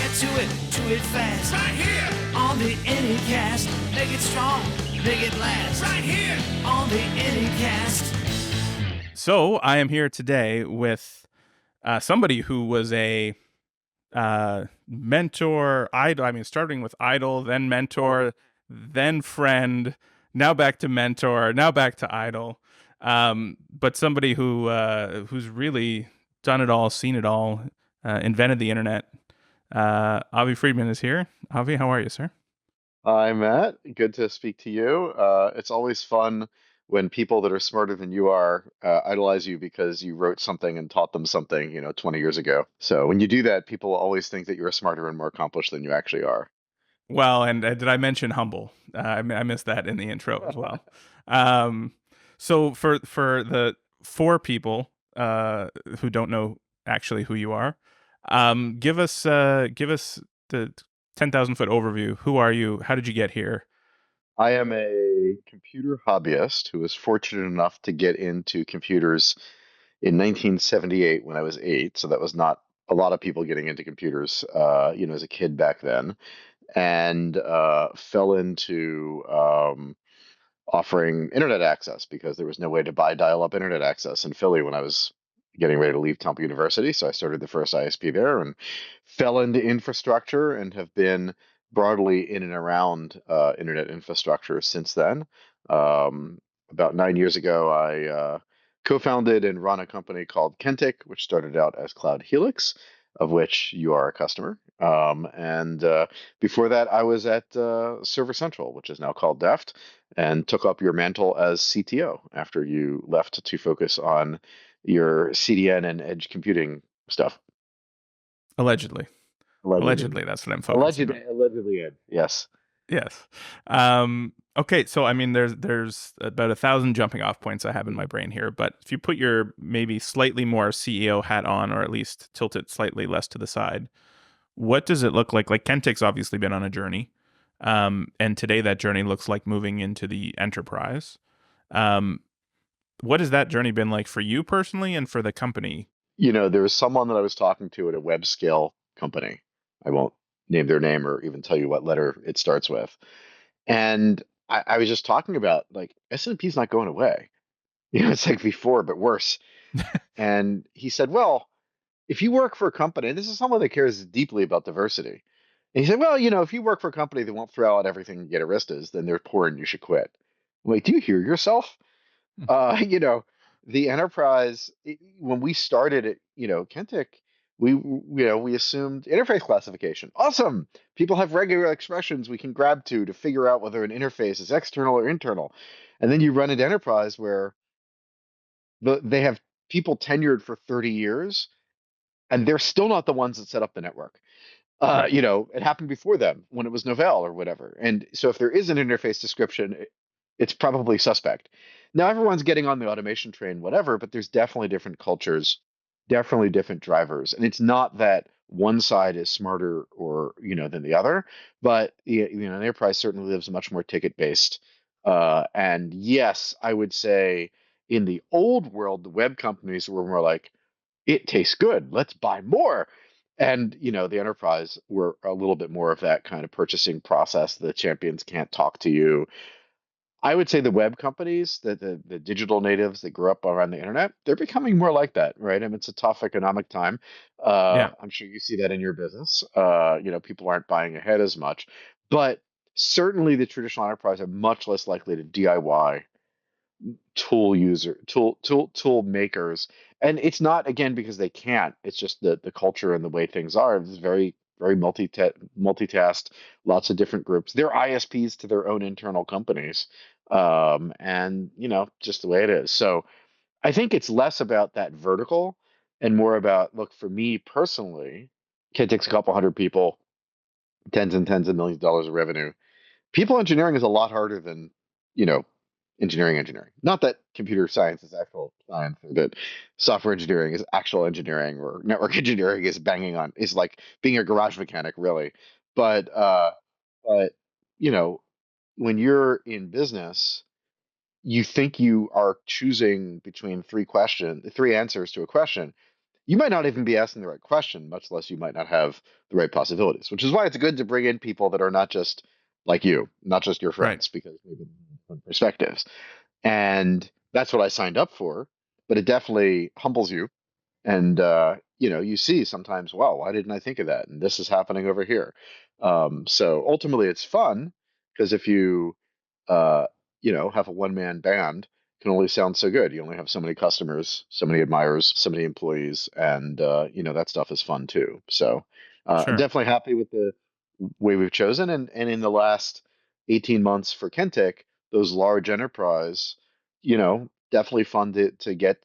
Get to it fast. Right here on the Anycast. Make it strong, make it last. Right here on the Anycast. So I am here today with somebody who was a mentor, idol. I mean, starting with idol, then mentor, then friend, now back to mentor, now back to idol. But somebody who's really done it all, seen it all, invented the internet. Avi Freedman is here. Avi, how are you, sir? Hi, Matt. Good to speak to you. It's always fun when people that are smarter than you are idolize you because you wrote something and taught them something, 20 years ago. So when you do that, people always think that you're smarter and more accomplished than you actually are. Well, and did I mention humble? I missed that in the intro as well. Um, so for the four people who don't know actually who you are, give us the 10,000 foot overview. Who are you? How did you get here? I am a computer hobbyist who was fortunate enough to get into computers in 1978 when I was 8. So that was not a lot of people getting into computers, as a kid back then, and fell into offering internet access because there was no way to buy dial-up internet access in Philly when I was getting ready to leave Temple University. So I started the first ISP there and fell into infrastructure and have been broadly in and around internet infrastructure since then. About 9 years ago, I co-founded and run a company called Kentik, which started out as Cloud Helix, of which you are a customer. And before that, I was at Server Central, which is now called Deft, and took up your mantle as CTO after you left to focus on your CDN and edge computing stuff. Allegedly, Allegedly. allegedly, that's what I'm focusing on. Allegedly, Ed. Yes. Yes. Okay. So I mean, there's about 1,000 jumping off points I have in my brain here. But if you put your maybe slightly more CEO hat on, or at least tilt it slightly less to the side, what does it look like? Like Kentik's obviously been on a journey, and today that journey looks like moving into the enterprise. Um, what has that journey been like for you personally and for the company? There was someone that I was talking to at a web scale company. I won't name their name or even tell you what letter it starts with. And I was just talking about like S&P's not going away. It's like before, but worse. And he said, well, if you work for a company, and this is someone that cares deeply about diversity. And he said, well, if you work for a company that won't throw out everything and get Aristas, then they're poor and you should quit. Wait, do you hear yourself? Uh, you know, the enterprise, when we started at, Kentik, we assumed interface classification. Awesome. People have regular expressions we can grab to figure out whether an interface is external or internal. And then you run an enterprise where they have people tenured for 30 years and they're still not the ones that set up the network. Right. It happened before them when it was Novell or whatever. And so if there is an interface description, it's probably suspect. Now everyone's getting on the automation train, whatever, but there's definitely different cultures, definitely different drivers. And it's not that one side is smarter or, than the other, but the enterprise certainly lives much more ticket based. And yes, I would say in the old world, the web companies were more like, it tastes good. Let's buy more. And, the enterprise were a little bit more of that kind of purchasing process. The champions can't talk to you. I would say the web companies, the digital natives that grew up around the internet, they're becoming more like that, right? I mean, it's a tough economic time. Yeah. I'm sure you see that in your business. People aren't buying ahead as much, but certainly the traditional enterprise are much less likely to DIY tool makers. And it's not again because they can't, it's just the culture and the way things are. It's very very multitasked, lots of different groups. They're ISPs to their own internal companies, and just the way it is. So I think it's less about that vertical and more about, look, for me personally, kid takes a couple hundred people, tens of millions of dollars of revenue. People engineering is a lot harder than, you know, engineering. Not that computer science is actual science, or that software engineering is actual engineering, or network engineering is like being a garage mechanic, really. But but you know, when you're in business, you think you are choosing between three answers to a question. you might not even be asking the right question, much less you might not have the right possibilities, which is why it's good to bring in people that are not just like you, not just your Right. friends, because maybe different perspectives. And that's what I signed up for, but it definitely humbles you. And you see sometimes, wow, why didn't I think of that? And this is happening over here. So ultimately, it's fun because if you uh, have a one-man band, it can only sound so good. You only have so many customers, so many admirers, so many employees, and that stuff is fun too. So I'm Sure. definitely happy with the way we've chosen. And in the last 18 months for Kentik, those large enterprise, definitely fun to get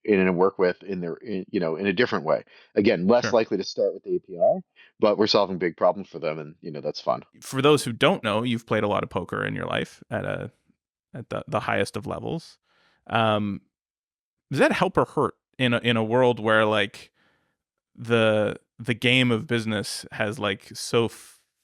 in and work with in a different way. Again, less Sure. likely to start with the API, but we're solving big problems for them, and that's fun. For those who don't know, you've played a lot of poker in your life at the highest of levels. Um, does that help or hurt in a world where like the game of business has like so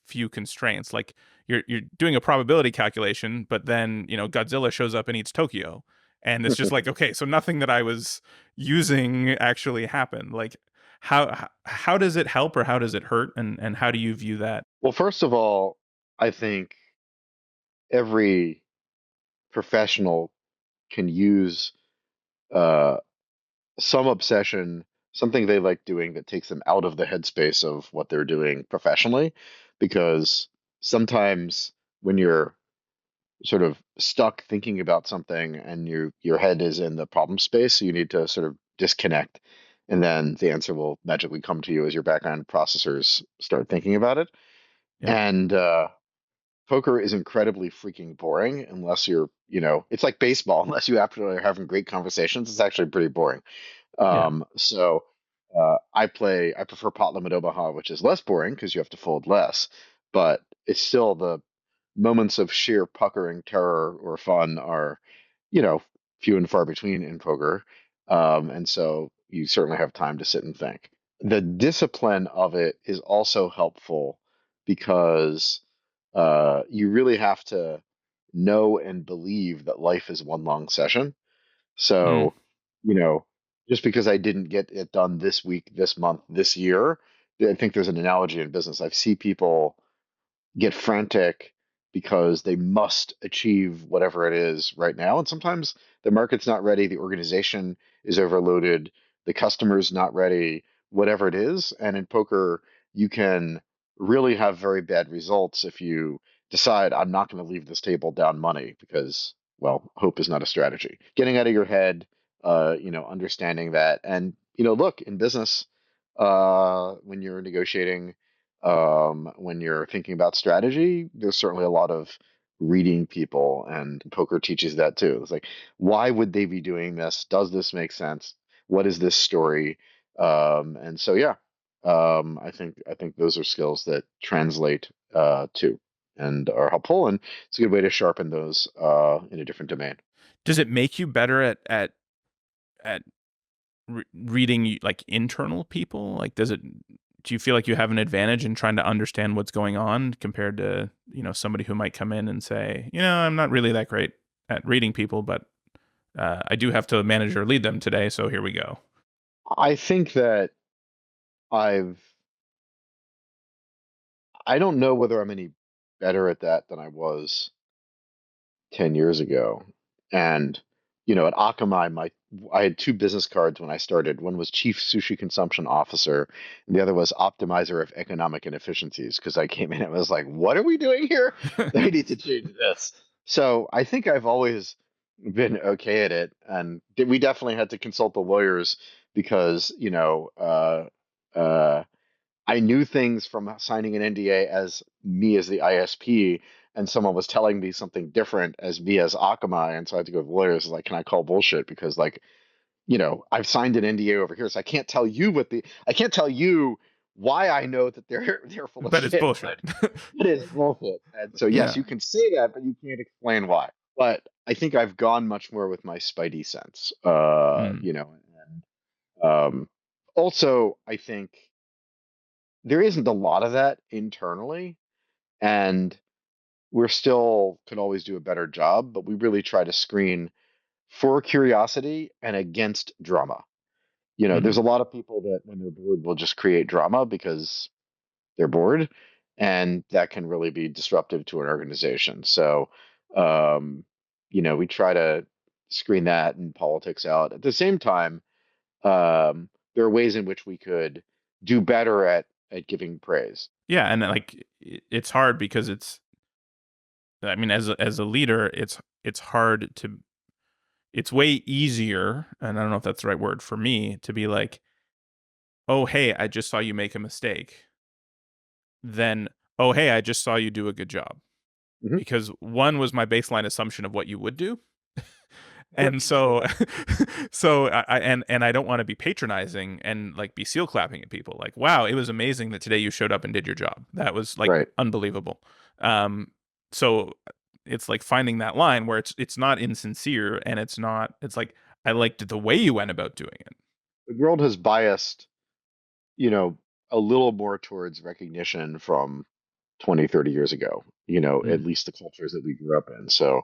few constraints? Like you're doing a probability calculation, but then Godzilla shows up and eats Tokyo, and it's just like, okay, so nothing that I was using actually happened. Like how does it help or how does it hurt, and how do you view that? Well, first of all, I think every professional can use uh, some obsession, something they like doing that takes them out of the headspace of what they're doing professionally. Because sometimes when you're sort of stuck thinking about something and your head is in the problem space, so you need to sort of disconnect, and then the answer will magically come to you as your background processors start thinking about it. Yeah. And poker is incredibly freaking boring unless it's like baseball. Unless you after are having great conversations, it's actually pretty boring. Yeah. So I prefer Pot Limit Omaha, which is less boring because you have to fold less, but it's still the moments of sheer puckering terror or fun are, you know, few and far between in poker. And so you certainly have time to sit and think. The discipline of it is also helpful because you really have to know and believe that life is one long session. Mm. So, you know, just because I didn't get it done this week, this month, this year, I think there's an analogy in business. I see people get frantic because they must achieve whatever it is right now. And sometimes the market's not ready, the organization is overloaded, the customer's not ready, whatever it is. And in poker, you can really have very bad results if you decide, I'm not going to leave this table down money because, well, hope is not a strategy. Getting out of your head, understanding that. And, look, in business, when you're negotiating, when you're thinking about strategy, there's certainly a lot of reading people, and poker teaches that too. It's like, why would they be doing this? Does this make sense? What is this story? And so, yeah, I think those are skills that translate too and are helpful, and it's a good way to sharpen those in a different domain. Does it make you better at reading like internal people? Like, do you feel like you have an advantage in trying to understand what's going on compared to, somebody who might come in and say, I'm not really that great at reading people, but I do have to manage or lead them today. So here we go. I think that I've I don't know whether I'm any better at that than I was 10 years ago. And, at Akamai, I had two business cards when I started. One was Chief Sushi Consumption Officer, and the other was Optimizer of Economic Inefficiencies, because I came in and was like, what are we doing here? They need to change this. So I think I've always been okay at it. And we definitely had to consult the lawyers because, I knew things from signing an NDA as me as the ISP, and someone was telling me something different as me as Akamai, and so I had to go to lawyers like, can I call bullshit? Because like, I've signed an NDA over here, so I can't tell you why I know that they're full of But it's shit, bullshit. but it is bullshit. And so yes, Yeah. you can say that, but you can't explain why. But I think I've gone much more with my spidey sense. Mm. And also I think there isn't a lot of that internally, and we're still could always do a better job, but we really try to screen for curiosity and against drama. There's a lot of people that when they're bored will just create drama because they're bored, and that can really be disruptive to an organization. So, we try to screen that and politics out. At the same time, there are ways in which we could do better at giving praise. Yeah, and like it's hard because I mean, as a leader, it's hard to. It's way easier, and I don't know if that's the right word for me, to be like, "Oh, hey, I just saw you make a mistake," than, "Oh, hey, I just saw you do a good job." Mhm. Because one was my baseline assumption of what you would do. Sure. And so I don't want to be patronizing and like be seal clapping at people like, wow, it was amazing that today you showed up and did your job. That was like Right. unbelievable. So it's like finding that line where it's not insincere, and it's like, I liked the way you went about doing it. The world has biased, a little more towards recognition from 20, 30 years ago, at least the cultures that we grew up in. So,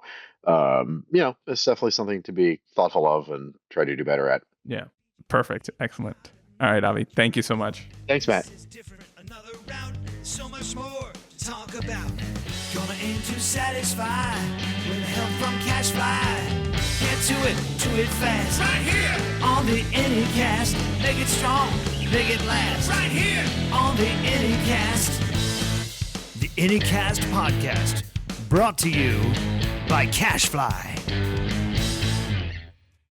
it's definitely something to be thoughtful of and try to do better at. Yeah. Perfect. Excellent. All right, Avi. Thank you so much. Thanks, Matt. It's different, another round, so much more to talk about. Gonna aim to satisfy with help from CacheFly. Get to it fast. Right here on the Anycast. Make it strong, make it last. Right here on the Anycast. The Anycast podcast, brought to you by CacheFly.